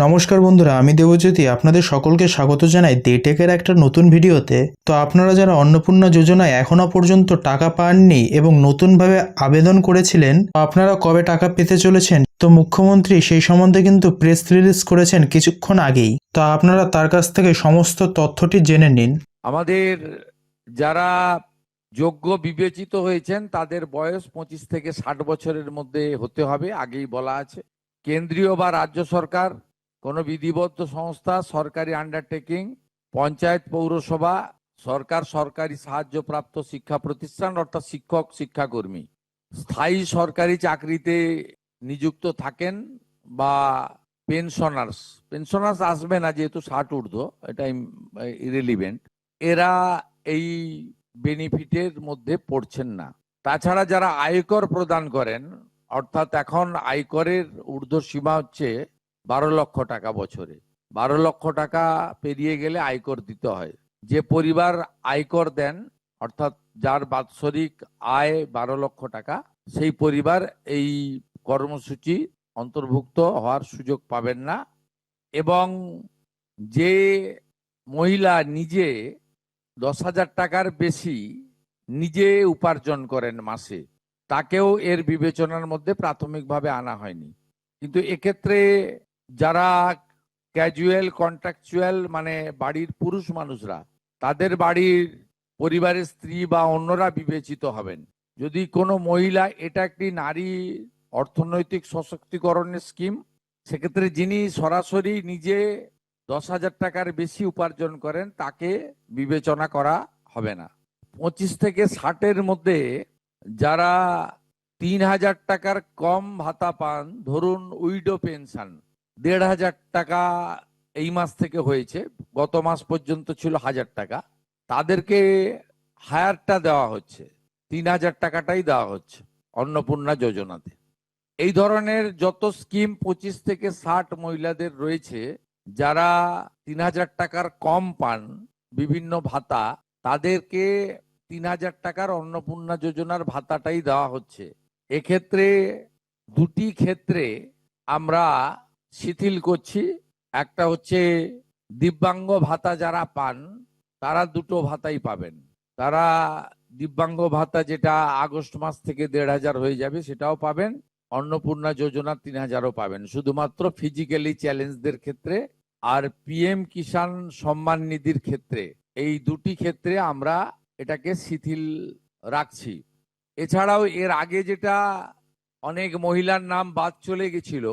নমস্কার বন্ধুরা, আমি দেবজ্যোতি আপনাদের সকলকে স্বাগত জানাই ডেটেকের একটা নতুন ভিডিওতে। তো আপনারা যারা অন্নপূর্ণা যোজনায় এখনো পর্যন্ত টাকা পাননি এবং নতুনভাবে আবেদন করেছিলেন, আপনারা কবে টাকা পেতে চলেছেন, তো মুখ্যমন্ত্রী সেই সম্বন্ধে কিন্তু প্রেস রিলিজ করেছেন কিছুক্ষণ আগেই। তো আপনারা তার কাছ থেকে সমস্ত তথ্যটি জেনে নিন। আমাদের যারা যোগ্য বিবেচিত হয়েছেন তাদের বয়স 25 থেকে 60 বছরের মধ্যে হতে হবে, আগেই বলা আছে। কেন্দ্রীয় বা রাজ্য সরকার, কোনো বিধিবদ্ধ সংস্থা, সরকারি আন্ডারটেকিং, পঞ্চায়েত, পৌরসভা, সরকার, সরকারি সাহায্যপ্রাপ্ত শিক্ষা প্রতিষ্ঠান অর্থাৎ শিক্ষক, শিক্ষাকর্মী, স্থায়ী সরকারি চাকরিতে নিযুক্ত থাকেন বা পেনশনার্স। পেনশনার্স আসবে না যেহেতু 60 ঊর্ধ্ব, এটা ইরেলিভেন্ট। এরা এই বেনিফিটের মধ্যে পড়ছেন না। তাছাড়া যারা আয়কর প্রদান করেন, অর্থাৎ এখন আয়করের ঊর্ধ্ব সীমা হচ্ছে 12 লক্ষ টাকা বছরে। 12 লক্ষ টাকা পেরিয়ে গেলে আয়কর দিতে হয়। যে পরিবার আয়কর দেন, অর্থাৎ যার বাৎসরিক আয় 12 লক্ষ টাকা, সেই পরিবার এই কর্মসূচি অন্তর্ভুক্ত হওয়ার সুযোগ পাবেন না। এবং যে মহিলা নিজে 10,000 টাকার বেশি নিজে উপার্জন করেন মাসে, তাকেও এর বিবেচনার মধ্যে প্রাথমিকভাবে আনা হয়নি। কিন্তু এক্ষেত্রে যারা ক্যাজুয়াল কন্ট্রাকচুয়াল, মানে বাড়ির পুরুষ মানুষরা, তাদের বাড়ির পরিবারের স্ত্রী বা অন্যরা বিবেচিত হবেন। যদি কোনো মহিলা, এটা একটি নারী অর্থনৈতিক সশক্তিকরণের স্কিম, সেক্ষেত্রে যিনি সরাসরি নিজে 10,000 টাকার বেশি উপার্জন করেন তাকে বিবেচনা করা হবে না। 25 থেকে 60-এর মধ্যে যারা 3,000 টাকার কম ভাতা পান, ধরুন উইডো পেনশন 1,500 টাকা এই মাস থেকে হয়েছে, গত মাস পর্যন্ত ছিল 1,000 টাকা, তাদেরকে হায়ারটা দেওয়া হচ্ছে, 3,000 টাকাটাই দেওয়া হচ্ছে অন্নপূর্ণা যোজনাতে। এই ধরনের যত স্কিম 25 থেকে 60 মহিলাদের রয়েছে, যারা 3,000 টাকার কম পান বিভিন্ন ভাতা, তাদেরকে 3,000 টাকার অন্নপূর্ণা যোজনার ভাতাটাই দেওয়া হচ্ছে। এক্ষেত্রে দুটি ক্ষেত্রে আমরা শিথিল করছি। একটা হচ্ছে দিব্যাঙ্গ ভাতা যারা পান, তারা দুটো ভাতাই পাবেন। তারা দিব্যাঙ্গ ভাতা যেটা আগস্ট মাস থেকে 1,500 হয়ে যাবে, সেটাও পাবেন। অন্নপূর্ণা যোজনা 3,000ও পাবেন, শুধুমাত্র ফিজিক্যালি চ্যালেঞ্জদের ক্ষেত্রে আর পিএম কিষাণ সম্মান নিধির ক্ষেত্রে। এই দুটি ক্ষেত্রে আমরা এটাকে শিথিল রাখছি। এছাড়াও এর আগে যেটা অনেক মহিলার নাম বাদ চলে গেছিল,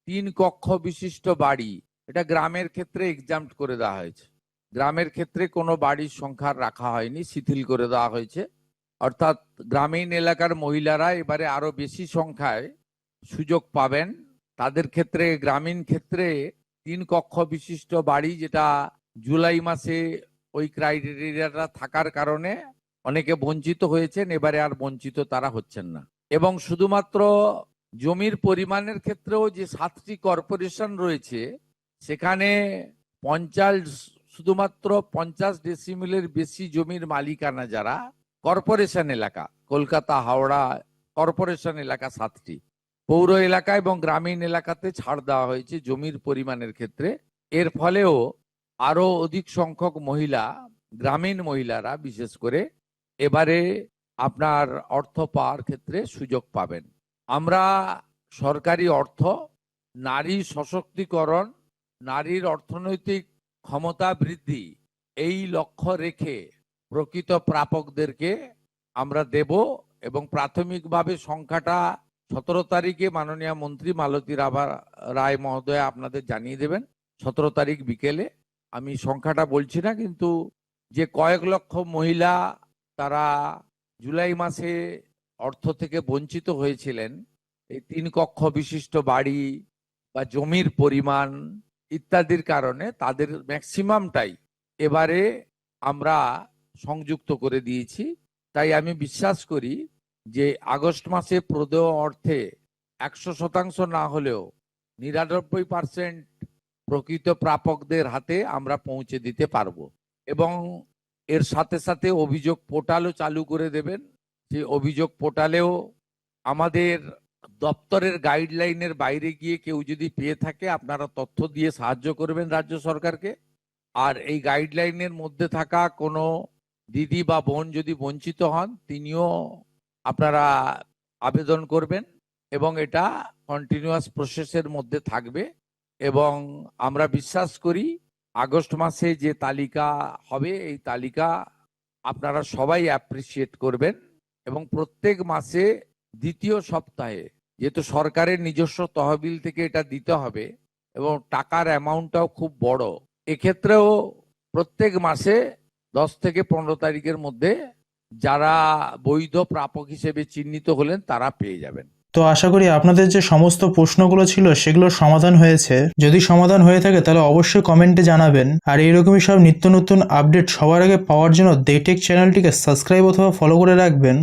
3 কক্ষ বিশিষ্ট বাড়ি, এটা গ্রামের ক্ষেত্রে এক্সাম্পট করে দেওয়া হয়েছে। গ্রামের ক্ষেত্রে কোনো বাড়ির সংখ্যা রাখা হয়নি, শিথিল করে দেওয়া হয়েছে। অর্থাৎ গ্রামীণ এলাকার মহিলারা এবারে আরো বেশি সংখ্যায় সুযোগ পাবেন। তাদের ক্ষেত্রে, গ্রামীণ ক্ষেত্রে 3 কক্ষ বিশিষ্ট বাড়ি, যেটা জুলাই মাসে ওই ক্রাইটেরিয়াটা থাকার কারণে অনেকে বঞ্চিত হয়েছেন, এবারে আর বঞ্চিত তারা হচ্ছেন না। এবং শুধুমাত্র জমির পরিমাণের ক্ষেত্রেও যে 7টি কর্পোরেশন রয়েছে, সেখানে 50, শুধুমাত্র 50 ডেসিমেলের বেশি জমির মালিকানা যারা কর্পোরেশন এলাকা, কলকাতা, হাওড়া কর্পোরেশন এলাকা 7টি, পৌর এলাকা এবং গ্রামীণ এলাকাতে ছাড় দেওয়া হয়েছে জমির পরিমাণের ক্ষেত্রে। এর ফলেও আরো অধিক সংখ্যক মহিলা, গ্রামীণ মহিলারা বিশেষ করে, এবারে আপনার অর্থ পাওয়ার ক্ষেত্রে সুযোগ পাবেন। আমরা সরকারি অর্থ, নারী সশক্তিকরণ, নারীর অর্থনৈতিক ক্ষমতা বৃদ্ধি, এই লক্ষ্য রেখে প্রকৃত প্রাপকদেরকে আমরা দেব। এবং প্রাথমিকভাবে সংখ্যাটা 17 তারিখে মাননীয় মন্ত্রী মালতী রায় মহোদয় আপনাদের জানিয়ে দেবেন। 17 তারিখ বিকেলে। আমি সংখ্যাটা বলছি না, কিন্তু যে কয়েক লক্ষ মহিলা তারা জুলাই মাসে অর্থ থেকে বঞ্চিত হয়েছিলেন, এই 3 কক্ষ বিশিষ্ট বাড়ি বা জমির পরিমাণ ইত্যাদির কারণে, তাদের ম্যাক্সিমামটাই এবারে আমরা সংযুক্ত করে দিয়েছি। তাই আমি বিশ্বাস করি যে আগস্ট মাসে প্রদেয় অর্থে 100% না হলেও 99% প্রকৃত প্রাপকদের হাতে আমরা পৌঁছে দিতে পারবো। এবং এর সাথে সাথে অভিযোগ পোর্টালও চালু করে দেবেন। সেই অভিযোগ পোর্টালেও আমাদের দপ্তরের গাইডলাইনের বাইরে গিয়ে কেউ যদি পেয়ে থাকে আপনারা তথ্য দিয়ে সাহায্য করবেন রাজ্য সরকারকে। আর এই গাইডলাইনের মধ্যে থাকা কোনো দিদি বা বোন যদি বঞ্চিত হন তিনিও আপনারা আবেদন করবেন এবং এটা কন্টিনিউয়াস প্রসেসের মধ্যে থাকবে। এবং আমরা বিশ্বাস করি আগস্ট মাসে যে তালিকা হবে এই তালিকা আপনারা সবাই অ্যাপ্রিসিয়েট করবেন এবং প্রত্যেক মাসে দ্বিতীয় সপ্তাহে, যেহেতু সরকারের নিজস্ব তহবিল থেকে এটা দিতে হবে এবং টাকার অ্যামাউন্টটাও খুব বড়, এক্ষেত্রেও প্রত্যেক মাসে 10 থেকে 15 তারিখের মধ্যে যারা বৈধ প্রাপক হিসেবে চিহ্নিত হলেন তারা পেয়ে যাবেন। তো আশা করি আপনাদের যে সমস্ত প্রশ্নগুলো ছিল সেগুলোর সমাধান হয়েছে। যদি সমাধান হয়ে থাকে তাহলে অবশ্যই কমেন্টে জানাবেন। আর এইরকমই সব নিত্য নতুন আপডেট সবার আগে পাওয়ার জন্য ডেটেক চ্যানেলটিকে সাবস্ক্রাইব অথবা ফলো করে রাখবেন।